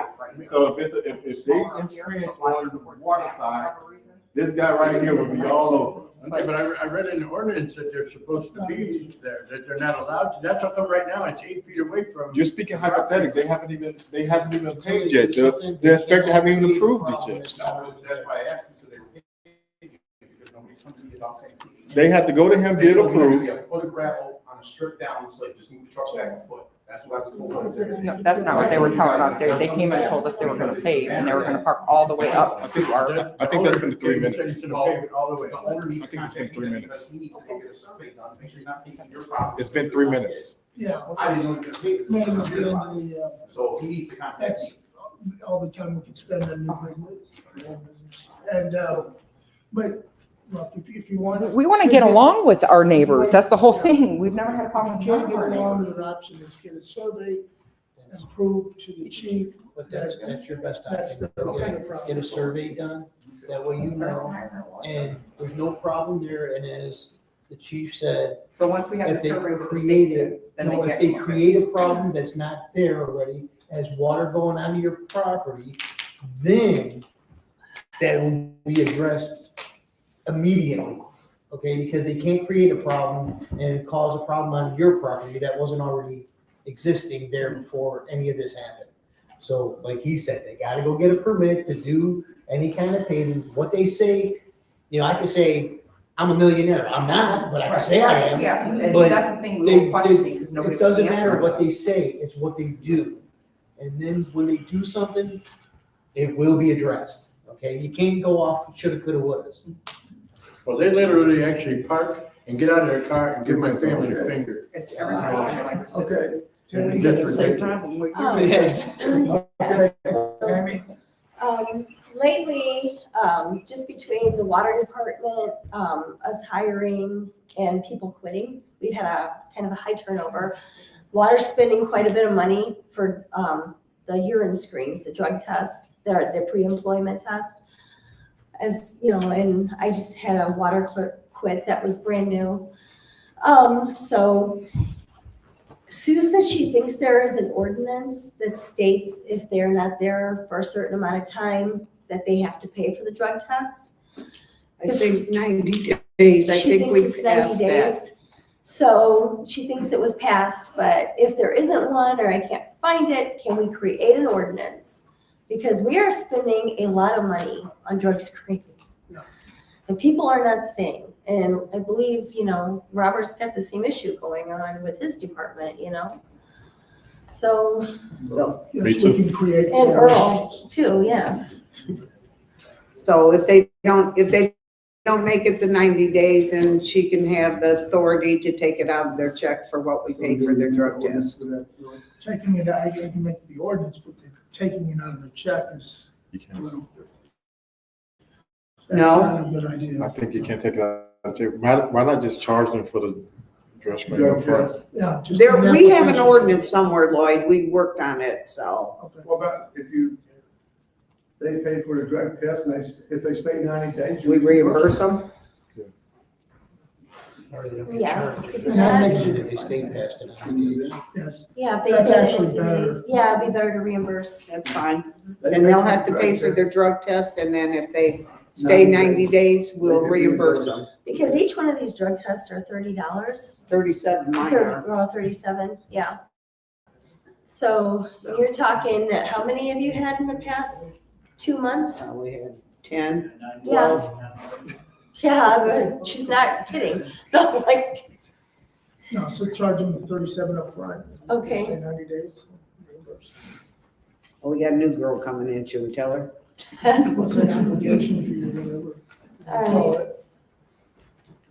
So if they infringe on the water side, this guy right here would be all over. Okay, but I read in the ordinance that they're supposed to be there, that they're not allowed to. That's how come right now it's 8 feet away from. You're speaking hypothetically, they haven't even paved yet, the inspector haven't even approved it yet. That's why I asked them, so they were paying, because nobody's come to me about saying. They have to go to him, get it approved. A foot of gravel on a stripped down, so just move the truck back a foot. That's what I was told. No, that's not what they were telling us. They came and told us they were gonna pave and they were gonna park all the way up to our. I think that's been 3 minutes. All the way. The owner needs I think it's to been contact 3 me minutes. because he needs to go get a survey done, make sure you're not taking your property. It's been 3 minutes. Yeah. I didn't know he was gonna pay this. Man, It's at your the end property. of So he needs to contact me. that's all the time we could spend on new business. And, but, look, if you want. We wanna get along with our neighbors. That's the whole thing. We've never had a problem with Can't get our along neighbors. with an option is get a survey and prove to the chief. But that's your best That's option. the kind of problem. Get a survey done, that way you know, and there's no problem there, and as the chief said, So once we have if the they survey with the create state, it, then they no, if can't. they come up with it. create a problem that's not there already, as water going onto your property, then that will be addressed immediately, okay? Because they can't create a problem and cause a problem on your property that wasn't already existing there before any of this happened. So like he said, they gotta go get a permit to do any kind of paving. What they say, I can say, I'm a millionaire. I'm not, but I can say I am. Yeah, and but that's the thing we They, were questioning, because nobody. it doesn't can matter answer what us. they say, it's what they do. And then when they do something, it will be addressed, okay? You can't go off shoulda, coulda, wouldas. Well, they literally actually park and get out of their car and give my family a finger. It's everything. like- Okay. And it's just ridiculous. Lately, just between the water department, us hiring and people quitting, we've had a kind of a high turnover. Water's spending quite a bit of money for, the urine screens, the drug test, their pre-employment test. As, and I just had a water clerk quit that was brand new. So Sue says she thinks there is an ordinance that states if they're not there for a certain amount of time, that they have to pay for the drug test. I think 90 days, I She think thinks we it's 90 passed that. days. So she thinks it was passed, but if there isn't one or I can't find it, can we create an ordinance? Because we are spending a lot of money on drug screens. Yeah. And people are not staying. And I believe, Robert's got the same issue going on with his department, So, So, Yes, we can create. and Earl too, yeah. so if they don't make it the 90 days, and she can have the authority to take it out of their check for what we paid for their drug test. Taking it, I can make the ordinance, but taking it out of the check is. You a can't. little- No. That's not a good idea. I think you can't take it out. Why not just charge them for the drug screen up front? Yeah. just There, an we have an application. ordinance somewhere, Lloyd, we worked on it, so. Okay. What about if they pay for the drug test and if they stay 90 days? We reimburse them? Or they'll be Yeah, charged we could if do they that. if they stay past it. Yes, Yeah, if they That's say actually 90 better. days, yeah, it'd be better to reimburse. That's fine. And they'll have to pay for their drug test, and then if they stay 90 days, we'll reimburse them. Because each one of these drug tests are $30. 37 mine are. Well, 37, yeah. So you're talking, how many of you had in the past 2 months? We had 10, Yeah. Yeah, but she's not kidding. So like, No, so charge them 37 upfront. Okay. Say 90 days. reimburse. Oh, we got a new girl coming in, should we tell her? What's an application fee or whatever? All Call it.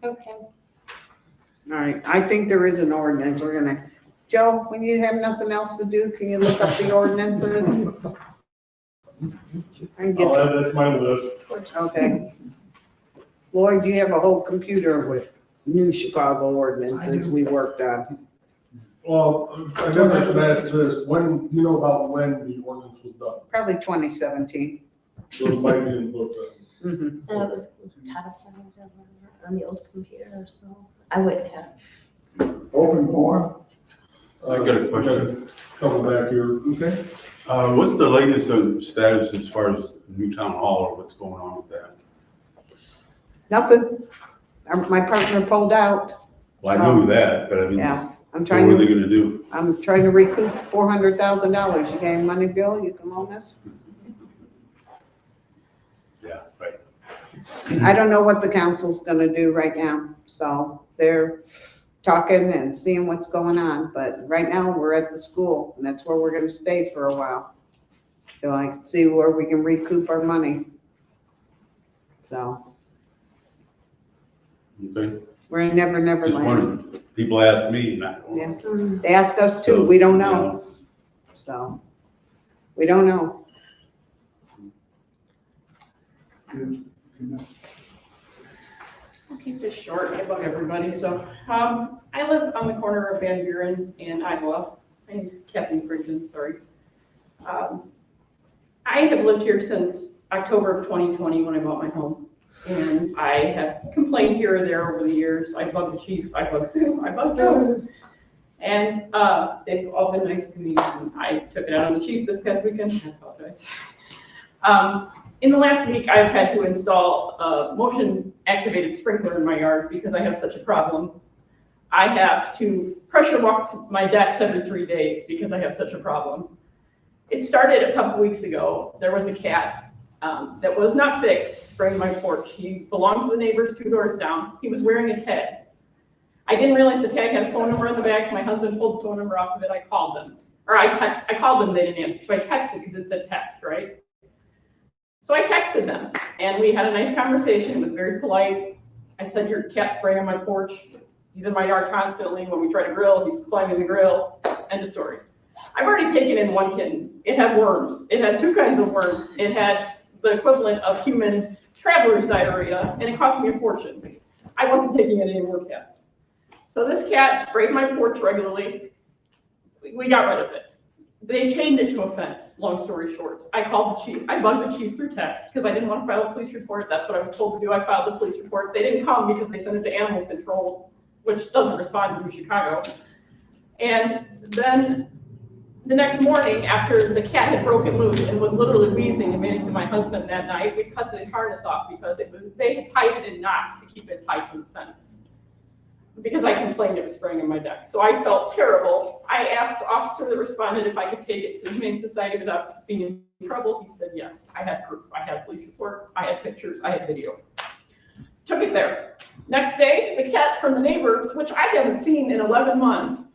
okay. All right, I think there is an ordinance, we're gonna, Joe, when you have nothing else to do, can you look up the ordinances? I can I'll get, add that to my list. okay. Lloyd, you have a whole computer with new Chicago ordinances we worked on. Well, I guess I should ask this, when, you know about when the ordinance was done? Probably 2017. So it might be in the book then. Mhm. And it was codified on the old computer, so I wouldn't have. Open forum? I got a question. Coming back here. Okay. What's the latest status as far as new town hall or what's going on with that? Nothing. My partner pulled out. Well, I knew that, but I mean, Yeah, I'm what trying were they to, gonna do? I'm trying to recoup $400,000. You got any money, Bill? You can loan us? Yeah, right. I don't know what the council's gonna do right now, so they're talking and seeing what's going on, but right now, we're at the school, and that's where we're gonna stay for a while. So I can see where we can recoup our money. So, Okay. we're in Never Never Just Land. wondering, people ask me, and I don't know. Yeah, they ask us too, we don't know, so, we don't know. I'll keep this short, I love everybody, so, I live on the corner of Van Buren and Iowa. My name's Kathleen Bridgen, sorry. I have lived here since October of 2020 when I bought my home. And I have complained here or there over the years. I bugged the chief, I bugged Sue, I bugged Joe. And, they've all been nice to me, and I took it out on the chief this past weekend, I apologize. In the last week, I've had to install a motion-activated sprinkler in my yard because I have such a problem. I have to pressure walk my decks every 3 days because I have such a problem. It started a couple weeks ago. There was a cat that was not fixed spraying my porch. He belonged to the neighbors 2 doors down. He was wearing a tag. I didn't realize the tag had a phone number on the back. My husband pulled the phone number off of it. I called them. Or I called them, they didn't answer. So I texted because it said text, right? So I texted them and we had a nice conversation. It was very polite. I said, your cat's spraying on my porch. He's in my yard constantly. When we try to grill, he's climbing the grill. End of story. I've already taken in one kitten. It had worms. It had 2 kinds of worms. It had the equivalent of human traveler's diarrhea, and it cost me a fortune. I wasn't taking in any more cats. So this cat sprayed my porch regularly. We got rid of it. They chained it to a fence, long story short. I called the chief. I bugged the chief through text because I didn't want to file a police report. That's what I was told to do. I filed the police report. They didn't come because they sent it to animal control, which doesn't respond to New Chicago. And then the next morning, after the cat had broken loose and was literally wheezing and made it to my husband that night, we cut the harness off because they had tied it in knots to keep it tied to the fence. Because I complained it was spraying in my deck. So I felt terrible. I asked the officer that responded if I could take it to the Humane Society without being in trouble. He said yes. I had proof. I had a police report. I had pictures. I had video. Took it there. Next day, the cat from the neighbors, which I haven't seen in 11 months,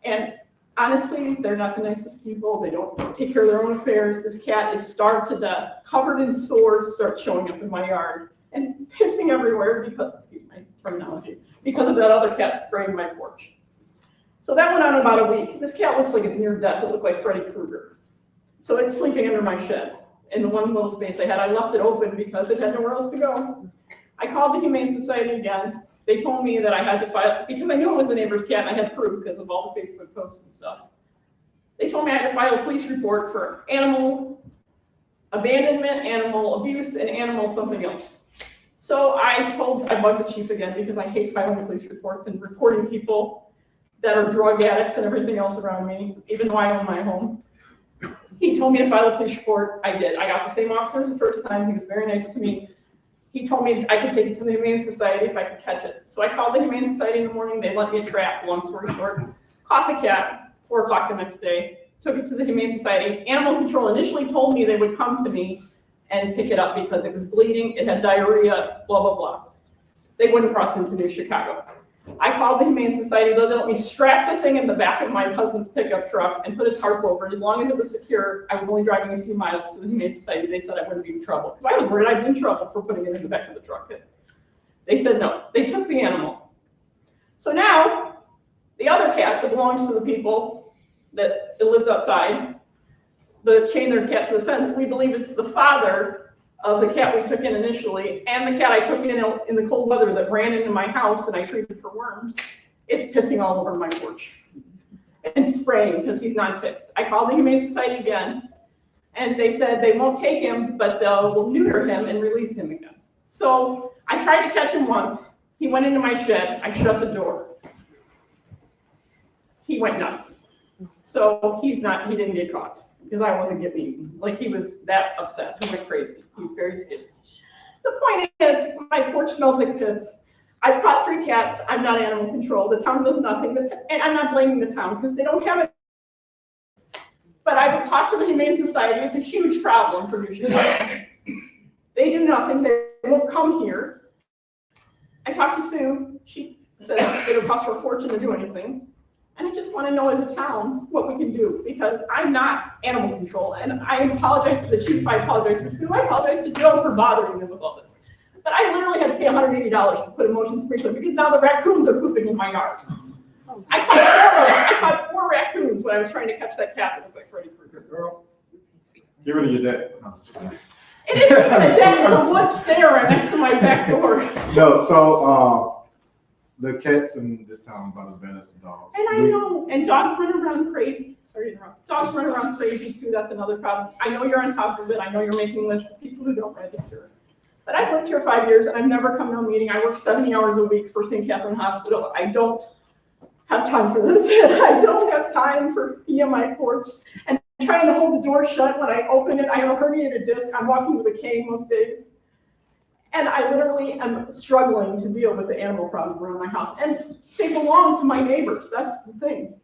and honestly, they're not the nicest people. They don't take care of their own affairs. This cat is starved to death, covered in sores, starts showing up in my yard and pissing everywhere because, excuse my terminology, because of that other cat spraying my porch. So that went on about a week. This cat looks like it's near death. It looked like Freddy Krueger. So it's sleeping under my shed in the one little space I had. I left it open because it had nowhere else to go. I called the Humane Society again. They told me that I had to file, because I knew it was the neighbor's cat and I had proof because of all the Facebook posts and stuff. They told me I had to file a police report for animal abandonment, animal abuse, and animal something else. So I bugged the chief again because I hate filing police reports and reporting people that are drug addicts and everything else around me, even though I own my home. He told me to file a police report. I did. I got the same officer as the first time. He was very nice to me. He told me I could take it to the Humane Society if I could catch it. So I called the Humane Society in the morning. They let me a trap, long story short. Caught the cat, 4 o'clock the next day. Took it to the Humane Society. Animal Control initially told me they would come to me and pick it up because it was bleeding, it had diarrhea, blah, blah, blah. they wouldn't cross into New Chicago. I called the Humane Society, they let me strap the thing in the back of my husband's pickup truck and put a tarp over it. As long as it was secure, I was only driving a few miles to the Humane Society. They said I wouldn't be in trouble, because I was worried I'd be in trouble for putting it in the back of the truck. They said no, they took the animal. So now, the other cat that belongs to the people that lives outside, the chain their cat to the fence, we believe it's the father of the cat we took in initially, and the cat I took in the cold weather that ran into my house and I treated for worms. It's pissing all over my porch and spraying because he's not fixed. I called the Humane Society again, and they said they won't take him, but they'll neuter him and release him again. So I tried to catch him once. He went into my shed. I shut the door. He went nuts. So he didn't get caught, because I wasn't getting eaten. Like, he was that upset. He went crazy. He's very skitsy. The point is, my porch smells like piss. I've caught 3 cats. I'm not animal control. The town does nothing. And I'm not blaming the town, because they don't have it. But I've talked to the Humane Society. It's a huge problem for New Chicago. They do nothing. They won't come here. I talked to Sue. She says it would cost her a fortune to do anything. And I just want to know as a town what we can do, because I'm not animal control. And I apologize to the chief, I apologize to Sue, I apologize to Joe for bothering them with all this. But I literally had to pay $180 to put a motion sprinkler, because now the raccoons are pooping in my yard. I caught 4 raccoons when I was trying to catch that cat that looked like Freddy Krueger. Girl, get rid of your debt. No, just kidding. It isn't even a deck, it's a wood stair right next to my back door. No, so, the cats in this town are about as bad as the dogs. And I know, and dogs run around crazy. Sorry to interrupt. Dogs run around crazy too, that's another problem. I know you're on top of it, I know you're making lists of people who don't register. But I've lived here 5 years and I've never come to a meeting. I work 70 hours a week for St. Catherine Hospital. I don't have time for this. I don't have time for me on my porch. And trying to hold the door shut when I open it, I have a herniated disc. I'm walking with a cane most days. And I literally am struggling to deal with the animal problem around my house. And they belong to my neighbors, that's the thing.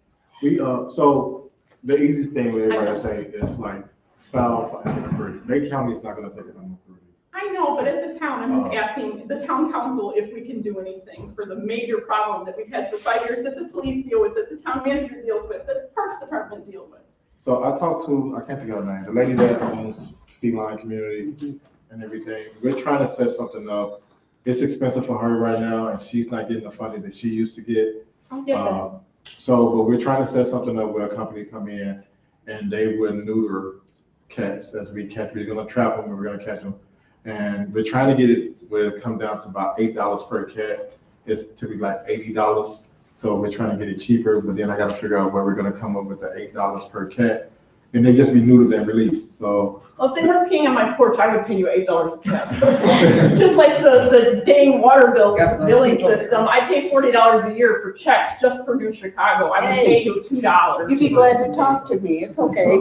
We, so the easiest thing with everybody to say is like, file for animal cruelty. Lake County is not gonna take an animal cruelty. I know, but as a town, I'm just asking the town council if we can do anything for the major problem that we've had for 5 years, that the police deal with, that the town manager deals with, that the Parks Department deal with. So I talked to, I can't think of her name, the lady that owns Feline Community and everything. We're trying to set something up. It's expensive for her right now, and she's not getting the funding that she used to get. But we're trying to set something up where a company come in and they will neuter cats as we catch. We're gonna trap them and we're gonna catch them. And we're trying to get it where it come down to about $8 per cat. It's typically like $80. So we're trying to get it cheaper, but then I gotta figure out where we're gonna come up with the $8 per cat. And they just be neutered and released, so. Well, if they were peeing on my porch, I would pay you $8 a cat. Just like the dang water bill billing system, I pay $40 a year for checks just for New Chicago. I would pay you $2. You'd be glad to talk to me, it's okay.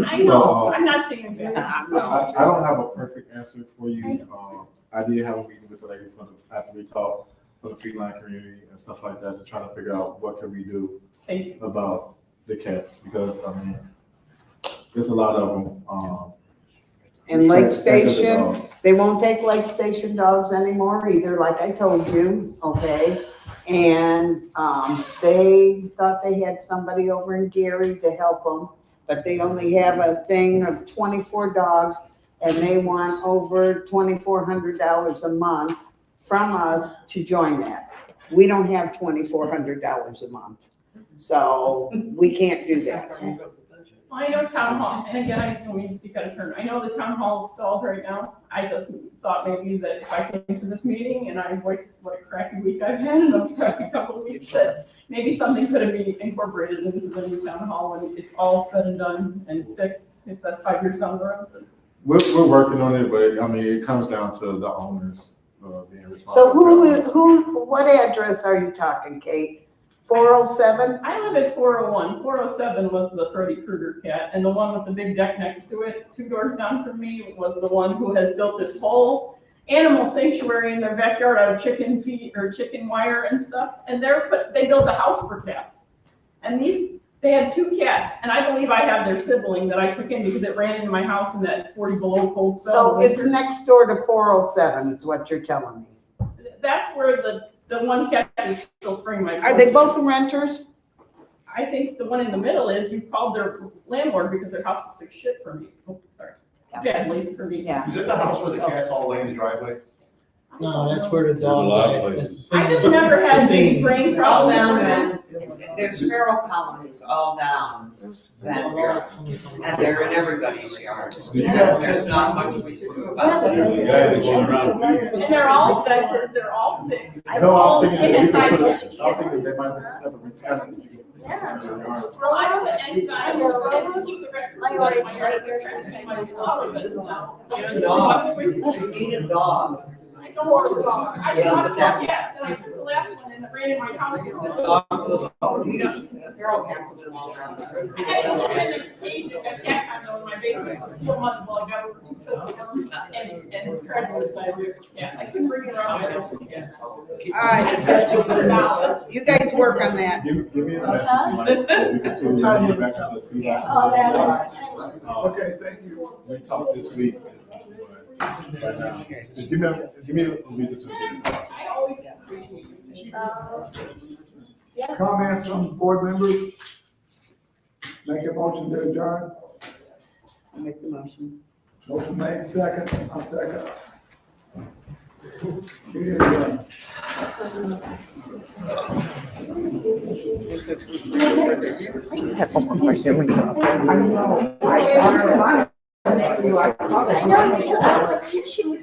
I know, I'm not saying that. I don't have a perfect answer for you. I did have a meeting with the lady after we talked from the feline community and stuff like that to try to figure out what can we do about the cats, because I mean, there's a lot of them. And Lake Station, they won't take Lake Station dogs anymore either, like I told you, okay? And they thought they had somebody over in Gary to help them, but they only have a thing of 24 dogs, and they want over $2,400 a month from us to join that. We don't have $2,400 a month, so we can't do that. Well, I know town hall, and again, I don't mean to speak out of turn. I know the town hall is stalled right now. I just thought maybe that if I came to this meeting and I voiced what a crappy week I've had and a crappy couple of weeks, that maybe something could have been incorporated into the new town hall when it's all said and done and fixed, if that's 5 years down the road. We're working on it, but I mean, it comes down to the owners being responsible. So what address are you talking, Kate? 407? I live at 401. 407 was the Freddy Krueger cat, and the one with the big deck next to it, 2 doors down from me, was the one who has built this whole animal sanctuary in their backyard out of chicken feet or chicken wire and stuff. And they built a house for cats. And they had 2 cats, and I believe I have their sibling that I took in because it ran into my house in that 40 below cold spell. So it's next door to 407, is what you're telling me. that's where the one catch is still spring my. Are they both renters? I think the one in the middle is you called their landlord because their house looks like shit for me. Oh, sorry. Badly for me. Yeah. Is it the house where the cats all lay in the driveway? No, that's where the There's a lot of dog. places. I just never had The these brain All problems. down, there's feral colonies all down that area, and they're in everybody's yards. Yeah. There's not much we can do Yeah, about it. because The guys are going it's around to feeding. And they're all fed, they're all fixed. No, All I'm thinking that we inside could put, the- I'm thinking they might have a retirement. Yeah. Well, I don't think I will keep the record. I ordered right here since I moved houses. Get a dog, you need a dog. I don't want a dog. I Yeah, want but a that- dog, yes, and I took the last one and it ran in my house. The dog, we don't, feral cats live all around. I had to put in the cage in that cat condo in my basement for 4 months while I got over 2 sets of worms and tried to lose my cat. I couldn't bring it around my house again. All I right, spent $600. you guys work on that. Give me a message, like, so we can see when we get back to the feed. Oh, that is the time limit. Okay, thank you. We talked this week, but right now, just give me a week or two. I always appreciate you. Comments from board members? Make a motion to adjourn. I'll make the motion. Motion made, second, I'll second. Meeting adjourned. I just have one more question. I know. I I know, she was